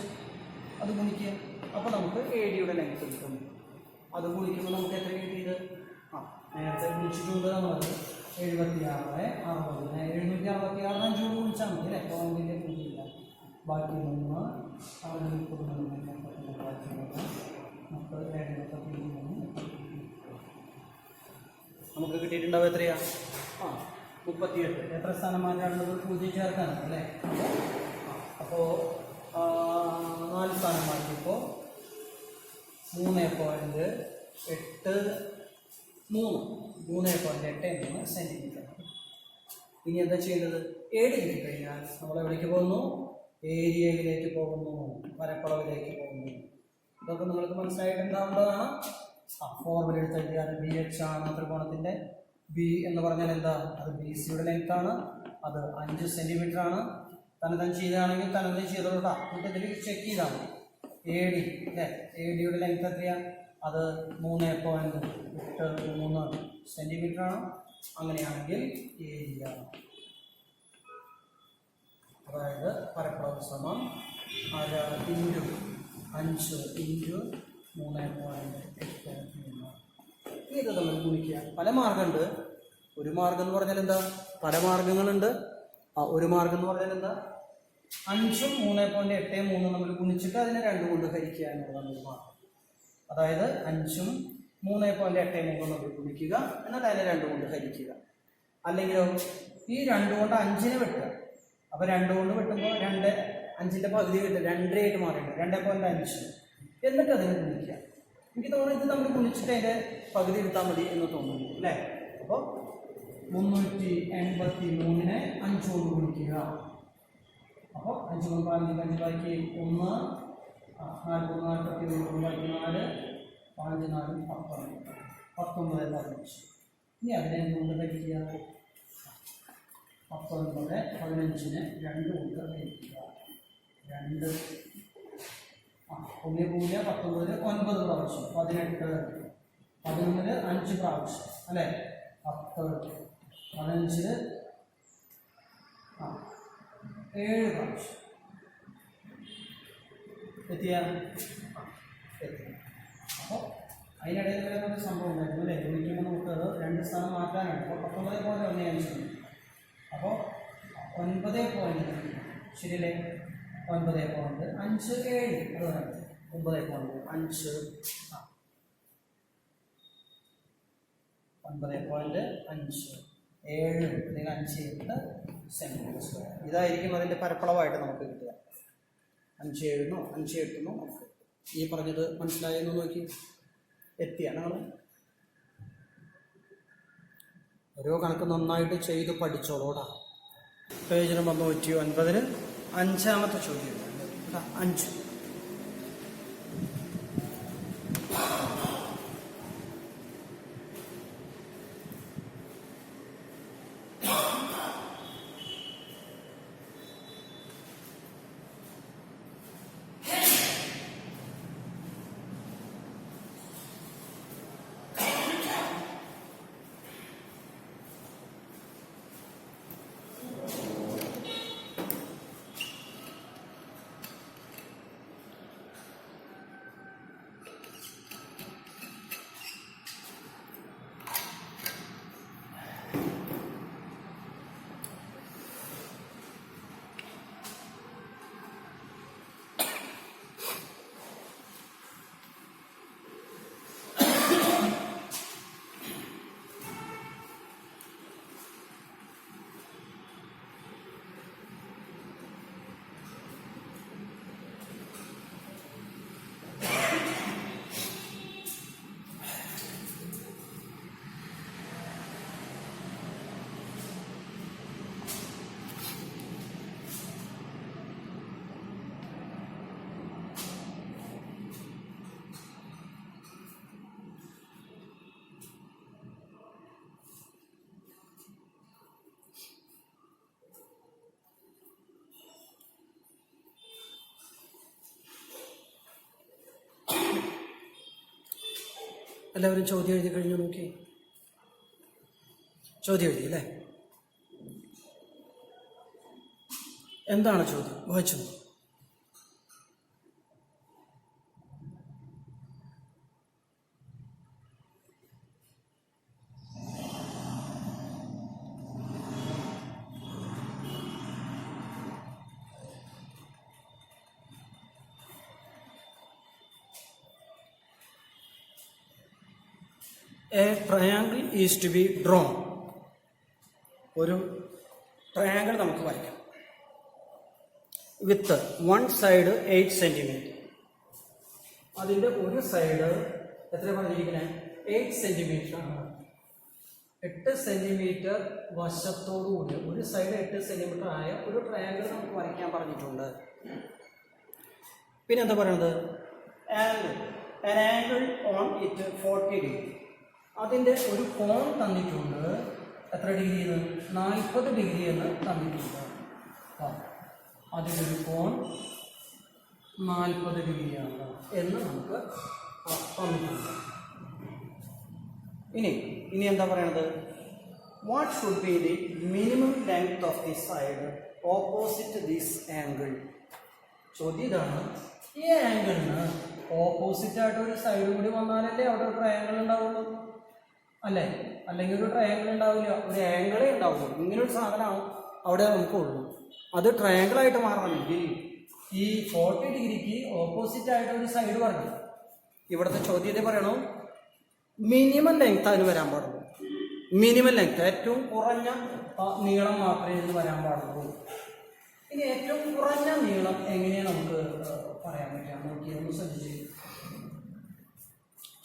അത് ഗുണിക്കുക. അപ്പോൾ നമുക്ക് എ ഡിയുടെ ലെങ്ത് കിട്ടും. അത് ഗുണിക്കുമ്പോൾ നമുക്ക് എത്ര കിട്ടിയത്? നേരത്തെ ഗുണിച്ചിട്ടുണ്ട് നമ്മളത് 7660. 766 5 ഗുണിച്ചാൽ മതി അല്ലേ? പോയിന്റിൻ്റെ കൂടിയില്ല. ബാക്കി 3 നമുക്ക് കിട്ടിയിട്ടുണ്ടാവും. എത്രയാ? 38. എത്ര സ്ഥാനം മാറ്റാനുള്ളത്? 0 ചേർക്കാനാണ് അല്ലേ? അപ്പോൾ 4 സ്ഥാനം മാറ്റിയപ്പോൾ 3.83 സെൻറ്റിമീറ്റർ. ഇനി എന്താ ചെയ്യുന്നത്? ഏഴ് കിട്ടിക്കഴിഞ്ഞാൽ നമ്മൾ എവിടേക്ക് പോകുന്നു? ഏരിയയിലേക്ക് പോകുന്നു, പരപ്പളവിലേക്ക് പോകുന്നു. ഇതൊക്കെ നിങ്ങൾക്ക് മനസ്സിലായിട്ടുണ്ടാവേണ്ടതാണ്. ഫോർമുല എടുത്തെഴുതിയാൽ ബി എച്ച് ആണ് ത്രികോണത്തിൻ്റെ. ബി എന്ന് പറഞ്ഞാൽ എന്താ? അത് ബി സിയുടെ ലെങ്ത് ആണ്. അത് 5 സെൻറ്റിമീറ്റർ ആണ്. തനതൻ ചെയ്താണെങ്കിൽ തനതൻ ചെയ്തോളൂട്ടാ. എന്നിട്ട് ഇതിൽ ചെക്ക് ചെയ്താൽ മതി. എ ഡി അല്ലേ? എ ഡിയുടെ ലെങ്ത് എത്രയാണ്? അത് 3.83 സെൻറ്റിമീറ്റർ ആണ്. അങ്ങനെയാണെങ്കിൽ ഏരിയ, അതായത് പരപ്പളവ് സമം 1/5 5 × 3.83. ഇത് നമ്മൾ ഗുണിക്കുക. പല മാർഗമുണ്ട്. ഒരു മാർഗം എന്ന് പറഞ്ഞാൽ എന്താ, പല മാർഗങ്ങളുണ്ട്. ഒരു മാർഗം എന്ന് പറഞ്ഞാൽ എന്താ, 5ഉം 3.83 നമ്മൾ ഗുണിച്ചിട്ട് അതിനെ 2 കൊണ്ട് ഹരിക്കുക എന്നുള്ളതാണ് ഒരു മാർഗം. അതായത് 5ഉം 3.83 നമ്മൾ ഗുണിക്കുക, എന്നിട്ട് അതിനെ 2 കൊണ്ട് ഹരിക്കുക. അല്ലെങ്കിലോ ഈ 2 കൊണ്ട് 5നെ വെട്ടുക. അപ്പോൾ 2 കൊണ്ട് വെട്ടുമ്പോൾ 2 5ന്റെ പകുതി കിട്ടും, 2 ആയിട്ട് മാറിയിട്ട് 2.5, എന്നിട്ട് അതിനെ ഗുണിക്കുക. എനിക്ക് തോന്നുന്നു ഇത് നമ്മൾ ഗുണിച്ചിട്ട് അതിൻ്റെ പകുതി എടുത്താൽ മതി എന്ന് തോന്നുന്നു അല്ലേ. അപ്പോൾ 383നെ 5 കൊണ്ട് ഗുണിക്കുക. അപ്പോൾ 5 കൊണ്ട് 5 ബാക്കി 1, 4 44 ബാക്കി 4, 5 4 19 15. ഇനി അതിനെ കൊണ്ട് ഹരിക്കുക. 19 15നെ 2 കൊണ്ട് ഹരിക്കുക. 2 1 0 19 9 പ്രാവശ്യം, 18 11 5 പ്രാവശ്യം അല്ലേ, 10 15 7 പ്രാവശ്യം എത്തിയ. അപ്പോൾ അതിനിടയിൽ വരുന്നൊരു സംഭവം ഉണ്ടായിരുന്നു അല്ലേ. ഗുണിക്കുമ്പോൾ നമുക്ക് 2 സ്ഥാനം മാറ്റാനാണ്. അപ്പോൾ 19.15. അപ്പോൾ 9. ശരിയല്ലേ, 9.57 അത് പറയാം. 9.5 9.5 7 അല്ലെങ്കിൽ 5 സെൻറ്റിമീറ്റർ. ഇതായിരിക്കും അതിൻ്റെ പരപ്പളവായിട്ട് നമുക്ക് കിട്ടുക. 5 7 5 8 നമുക്ക് ഈ പറഞ്ഞത് മനസ്സിലായെന്ന് നോക്കി എത്തിയാണ് നമ്മൾ. ഓരോ കണക്ക് നന്നായിട്ട് ചെയ്ത് പഠിച്ചോളൂടാ. പേജ് നമ്പർ 109 5ാമത്തെ ചോദ്യം 5. എല്ലാവരും ചോദ്യം എഴുതി കഴിഞ്ഞു നോക്കി. ചോദ്യം എഴുതി അല്ലേ? എന്താണ് ചോദ്യം? വായിച്ചു. A triangle is to be drawn. ഒരു ട്രയാങ്കിൾ നമുക്ക് വരയ്ക്കാം. With one side 8 centimetre. അതിൻ്റെ ഒരു സൈഡ് എത്ര പറഞ്ഞിരിക്കുന്നത്? 8 സെൻറ്റിമീറ്റർ ആണ്. 8 സെൻറ്റിമീറ്റർ വശത്തോടുകൂടി ഒരു സൈഡ് 8 സെൻറ്റിമീറ്റർ ആയ ഒരു ട്രയാങ്കിൾ നമുക്ക് വരയ്ക്കാൻ പറഞ്ഞിട്ടുണ്ട്. പിന്നെ എന്താ പറയുന്നത്? an angle on it 40 degree. അതിൻ്റെ ഒരു കോൺ തന്നിട്ടുണ്ട്. എത്ര ഡിഗ്രി എന്ന്? 40 ഡിഗ്രി എന്ന് തന്നിട്ടുണ്ട്. അതിൻ്റെ ഒരു കോൺ 40 ഡിഗ്രിയാണ് എന്ന് നമുക്ക് തന്നിട്ടുണ്ട്. ഇനി എന്താ പറയണത്? What should be the minimum length of the side opposite this angle? ചോദ്യം ഇതാണ്, ഈ ആംഗിളിന് ഓപ്പോസിറ്റ് ആയിട്ട് ഒരു സൈഡ് കൂടി വന്നാലല്ലേ അവിടെ ഒരു ട്രയാങ്കിൾ ഉണ്ടാവുള്ളൂ, അല്ലേ? അല്ലെങ്കിൽ ഒരു ട്രയാങ്കിൾ ഉണ്ടാവില്ല, ഒരു ആംഗിളേ ഉണ്ടാവുള്ളൂ. ഇങ്ങനൊരു സാധനമാണ് അവിടെ നമുക്കുള്ളൂ. അത് ട്രയാങ്കിൾ ആയിട്ട് മാറണമെങ്കിൽ ഈ 40 ഡിഗ്രിക്ക് ഓപ്പോസിറ്റ് ആയിട്ട് ഒരു സൈഡ് പറഞ്ഞു. ഇവിടുത്തെ ചോദ്യത്തിൽ പറയണു മിനിമം ലെങ്ത് അതിന് വരാൻ പാടുള്ളൂ. മിനിമം ലെങ്ത്, ഏറ്റവും കുറഞ്ഞ നീളം മാത്രമേ ഇതിന് വരാൻ പാടുള്ളൂ. ഇനി ഏറ്റവും കുറഞ്ഞ നീളം എങ്ങനെയാണ് നമുക്ക് പറയാൻ പറ്റുക? നോക്കി ഒന്ന്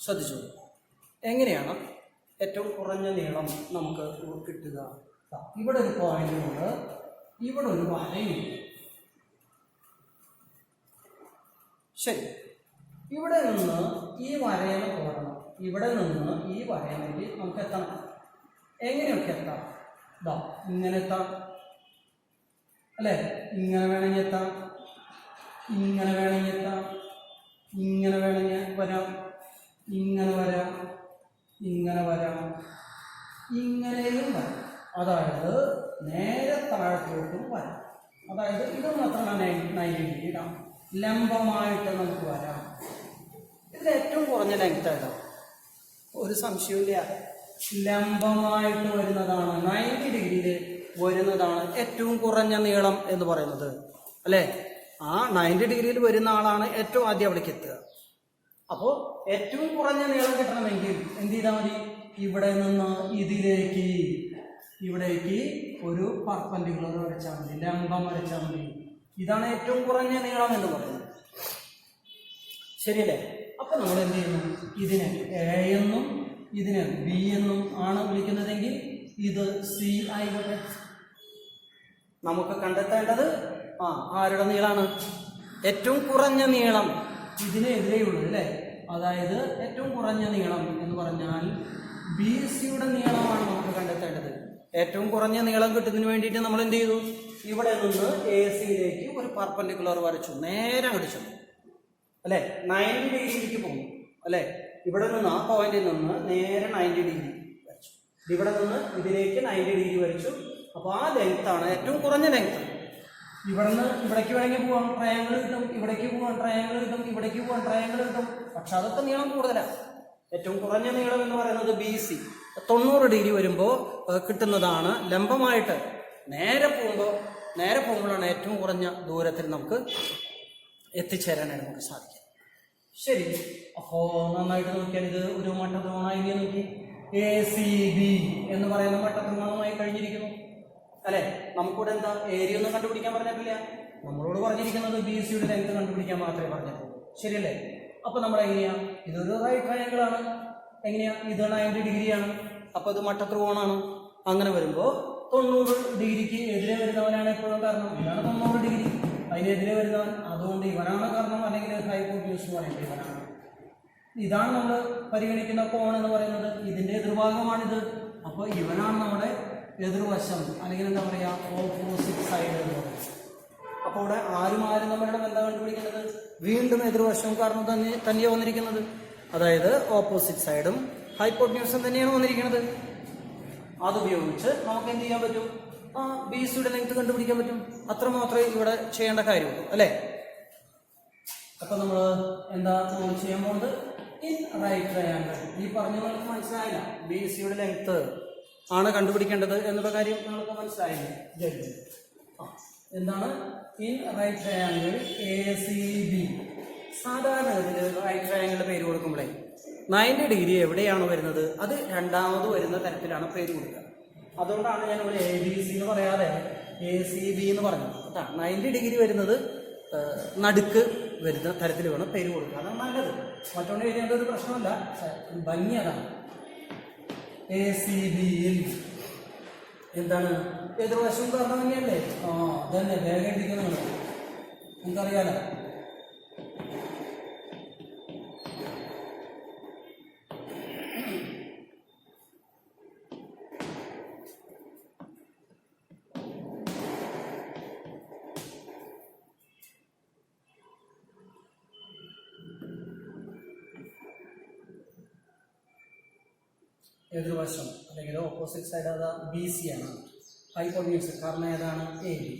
ശ്രദ്ധിച്ചു. എങ്ങനെയാണ് ഏറ്റവും കുറഞ്ഞ നീളം നമുക്ക് കിട്ടുക? ഇവിടെ ഒരു പോയിന്റുണ്ട്, ഇവിടെ ഒരു വരയുണ്ട്. ശരി, ഇവിടെ നിന്ന് ഈ വരയിൽ പോകണം, ഇവിടെ നിന്ന് ഈ വരയിലേക്ക് നമുക്ക് എത്തണം. എങ്ങനെയൊക്കെ എത്താം? ഇതാ ഇങ്ങനെ എത്താം, അല്ലേ? ഇങ്ങനെ വേണമെങ്കിൽ എത്താം, ഇങ്ങനെ വേണമെങ്കിൽ എത്താം, ഇങ്ങനെ വേണമെങ്കിൽ വരാം, ഇങ്ങനെ വരാം, ഇങ്ങനെ വരാം, ഇങ്ങനെയും വരാം. അതായത് നേരെ താഴത്തോട്ടും വരാം. അതായത് ഇത് മാത്രമാണ് 90 ഡിഗ്രി ഇടാം. ലംബമായിട്ട് നമുക്ക് വരാം. ഇതിൽ ഏറ്റവും കുറഞ്ഞ ലെങ്ത് ഏതാണ്? ഒരു സംശയമില്ല, ലംബമായിട്ട് വരുന്നതാണ്, 90 ഡിഗ്രിയിൽ വരുന്നതാണ് ഏറ്റവും കുറഞ്ഞ നീളം എന്ന് പറയുന്നത്, അല്ലേ? ആ 90 ഡിഗ്രിയിൽ വരുന്ന ആളാണ് ഏറ്റവും ആദ്യം അവിടേക്ക് എത്തുക. അപ്പോൾ ഏറ്റവും കുറഞ്ഞ നീളം കിട്ടണമെങ്കിൽ എന്ത് ചെയ്താൽ മതി? ഇവിടെ നിന്ന് ഇവിടേക്ക് ഒരു പെർപെൻഡിക്കുലർ വരച്ചാൽ മതി, ലംബം വരച്ചാൽ മതി. ഇതാണ് ഏറ്റവും കുറഞ്ഞ നീളം എന്ന് പറയുന്നത്. ശരിയല്ലേ? അപ്പൊ നമ്മൾ എന്ത് ചെയ്യുന്നു? ഇതിനെ എ എന്നും ഇതിനെ ബി എന്നും ആണ് വിളിക്കുന്നതെങ്കിൽ ഇത് സി ആയിക്കോട്ടെ. നമുക്ക് കണ്ടെത്തേണ്ടത് ആരുടെ നീളാണ്? ഏറ്റവും കുറഞ്ഞ നീളം ഇതിനെതിരെയുള്ളത്, അല്ലേ? അതായത് ഏറ്റവും കുറഞ്ഞ നീളം എന്ന് പറഞ്ഞാൽ ബി സിയുടെ നീളമാണ് നമുക്ക് കണ്ടെത്തേണ്ടത്. ഏറ്റവും കുറഞ്ഞ നീളം കിട്ടുന്നതിന് വേണ്ടിയിട്ട് നമ്മൾ എന്ത് ചെയ്തു? ഇവിടെ നിന്ന് എ സിയിലേക്ക് ഒരു പെർപെൻഡിക്കുലർ വരച്ചു, നേരെ അടിച്ചു, അല്ലേ? 90 ഡിഗ്രിയിലേക്ക് പോകും, അല്ലേ? ഇവിടെ നിന്ന് ആ പോയിന്റിൽ നിന്ന് നേരെ 90 ഡിഗ്രി വരച്ചു, ഇവിടെ നിന്ന് ഇതിലേക്ക് 90 ഡിഗ്രി വരച്ചു. അപ്പോൾ ആ ലെങ്ത്താണ് ഏറ്റവും കുറഞ്ഞ ലെങ്ത്. ഇവിടെ നിന്ന് ഇവിടേക്ക് വേണമെങ്കിൽ പോകാം, ട്രയാങ്കിൾ കിട്ടും, ഇവിടേക്ക് പോകാൻ ട്രയാങ്കിൾ കിട്ടും, ഇവിടേക്ക് പോകാൻ ട്രയാങ്കിൾ കിട്ടും. പക്ഷെ അതൊക്കെ നീളം കൂടുതലാണ്. ഏറ്റവും കുറഞ്ഞ നീളം എന്ന് പറയുന്നത് ബി സി 90 ഡിഗ്രി വരുമ്പോൾ കിട്ടുന്നതാണ്. ലംബമായിട്ട് നേരെ പോകുമ്പോഴാണ് ഏറ്റവും കുറഞ്ഞ ദൂരത്തിൽ നമുക്ക് എത്തിച്ചേരാനായിട്ട് നമുക്ക് സാധിക്കും. ശരി, അപ്പോൾ നന്നായിട്ട് നോക്കിയാൽ ഇത് ഒരു മട്ടത്രികോണമായി നോക്കി. എ സി ബി എന്ന് പറയുന്ന മട്ടത്രികോണമായി കഴിഞ്ഞിരിക്കുന്നു, അല്ലേ? നമുക്കിവിടെ എന്താ ഏരിയ ഒന്നും കണ്ടുപിടിക്കാൻ പറഞ്ഞിട്ടില്ല. നമ്മളോട് പറഞ്ഞിരിക്കുന്നത് ബി സിയുടെ ലെങ്ത് കണ്ടുപിടിക്കാൻ മാത്രമേ പറഞ്ഞിട്ടുള്ളൂ, ശരിയല്ലേ? അപ്പൊ നമ്മൾ എങ്ങനെയാ? ഇതൊരു റൈറ്റ് ട്രയാങ്കിൾ ആണ്. എങ്ങനെയാ? ഇത് 90 ഡിഗ്രിയാണ്, അപ്പൊ ഇത് മട്ടത്രികോണാണ്. അങ്ങനെ വരുമ്പോൾ 90 ഡിഗ്രിക്ക് എതിരെ വരുന്നവനാണ് എപ്പോഴും കാരണം. ഇതാണ് 90 ഡിഗ്രി, അതിനെതിരെ വരുന്നവൻ. അതുകൊണ്ട് ഇവനാണ് കാരണം, അല്ലെങ്കിൽ ഹൈപ്പോട്ടന്യൂസ് എന്ന് പറയുന്നത് ഇവനാണ്. ഇതാണ് നമ്മൾ പരിഗണിക്കുന്ന കോൺ എന്ന് പറയുന്നത്. ഇതിന്റെ എതിർഭാഗമാണിത്. അപ്പോൾ ഇവനാണ് നമ്മുടെ എതിർവശം, അല്ലെങ്കിൽ എന്താ പറയുക, ഓപ്പോസിറ്റ് സൈഡ് എന്ന് പറയുന്നത്. അപ്പോൾ ഇവിടെ ആരും നമ്മളുടെ എന്താ കണ്ടുപിടിക്കുന്നത്? വീണ്ടും എതിർവശവും കാരണം തന്നെയാണ് വന്നിരിക്കുന്നത്. അതായത് ഓപ്പോസിറ്റ് സൈഡും ഹൈപ്പോട്ടന്യൂസും തന്നെയാണ് വന്നിരിക്കുന്നത്. അതുപയോഗിച്ച് നമുക്ക് എന്ത് ചെയ്യാൻ പറ്റും? ബി സിയുടെ ലെങ്ത് കണ്ടുപിടിക്കാൻ പറ്റും. അത്ര മാത്രമേ ഇവിടെ ചെയ്യേണ്ട കാര്യമുള്ളൂ, അല്ലേ? അപ്പൊ നമ്മൾ എന്താ ചെയ്യാൻ പോകുന്നത്? In right triangle. ഈ പറഞ്ഞ നമുക്ക് മനസ്സിലായില്ല, ബി സിയുടെ ലെങ്ത് ആണ് കണ്ടുപിടിക്കേണ്ടത് എന്നുള്ള കാര്യം നമുക്ക് മനസ്സിലായില്ല. എന്താണ് in right triangle A C B? സാധാരണ റൈറ്റ് ട്രയാങ്കിളിന്റെ പേര് കൊടുക്കുമ്പോഴേ 90 ഡിഗ്രി എവിടെയാണ് വരുന്നത് അത് രണ്ടാമത് വരുന്ന തരത്തിലാണ് പേര് കൊടുക്കുക. അതുകൊണ്ടാണ് ഞാൻ ഇവിടെ എ ബി സി എന്ന് പറയാതെ എ സി ബി എന്ന് പറഞ്ഞത്. അതാണ് 90 ഡിഗ്രി വരുന്നത് നടുക്ക് വരുന്ന തരത്തിൽ വേണം പേര് കൊടുക്കുക. അതാണ് നല്ലത്. മറ്റൊന്ന് എഴുതേണ്ട ഒരു പ്രശ്നമല്ല, ഭംഗി അതാണ്. എ സി ബിയിൽ എന്താണ് എതിർവശം കാരണം തന്നെയല്ലേ? അതന്നെ വേഗം ഇരിക്കുന്നത് നിങ്ങൾക്കറിയാലോ. എതിർവശം അല്ലെങ്കിൽ ഓപ്പോസിറ്റ് സൈഡ് അതാ ബി സി ആണ്. ഹൈപ്പോട്ന്യൂസ് കാരണം ഏതാണ്? A B.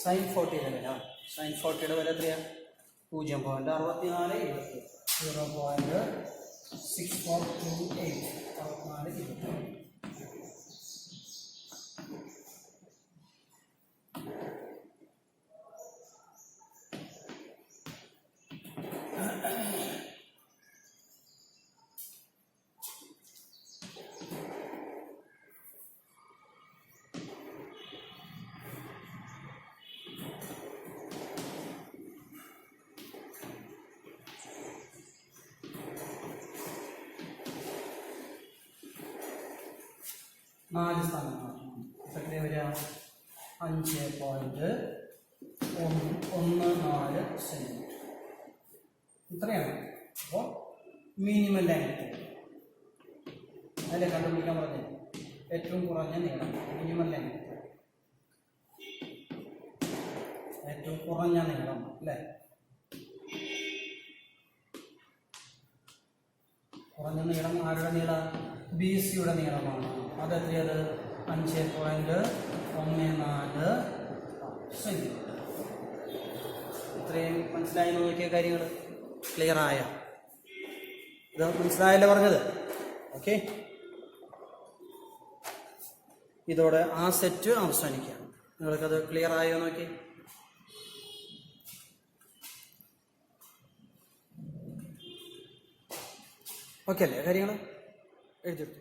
സൈൻ 40 വില, സൈൻ 40യുടെ വില എത്രയാണ്? 0.6420, 0.6428, 6420. നാല് സ്ഥാനമാണ്. എത്ര വരിക? 5.14 സെൻറ്റിമീറ്റർ. ഇത്രയാണ്. അപ്പോൾ മിനിമം ലെങ്ത് അതിലെ കണ്ടുപിടിക്കാൻ പറഞ്ഞത് ഏറ്റവും കുറഞ്ഞ നീളം. മിനിമം ലെങ്ത് ഏറ്റവും കുറഞ്ഞ നീളം അല്ലേ? കുറഞ്ഞ നീളം ആരുടെ നീളം? ബി സിയുടെ നീളമാണ്. അതെത്രയത്? 5.14 സെൻറ്റിമീറ്റർ. ഇത്രയും മനസ്സിലായി നോക്കിയ കാര്യങ്ങൾ ക്ലിയർ ആയ? ഇത് മനസ്സിലായല്ലേ പറഞ്ഞത്? ഓക്കെ, ഇതോടെ ആ സെറ്റ് അവസാനിക്കുകയാണ്. നിങ്ങൾക്കത് ക്ലിയർ ആയോ നോക്കി? ഓക്കെ അല്ലേ കാര്യങ്ങൾ? എഴുതിയെടുത്തു.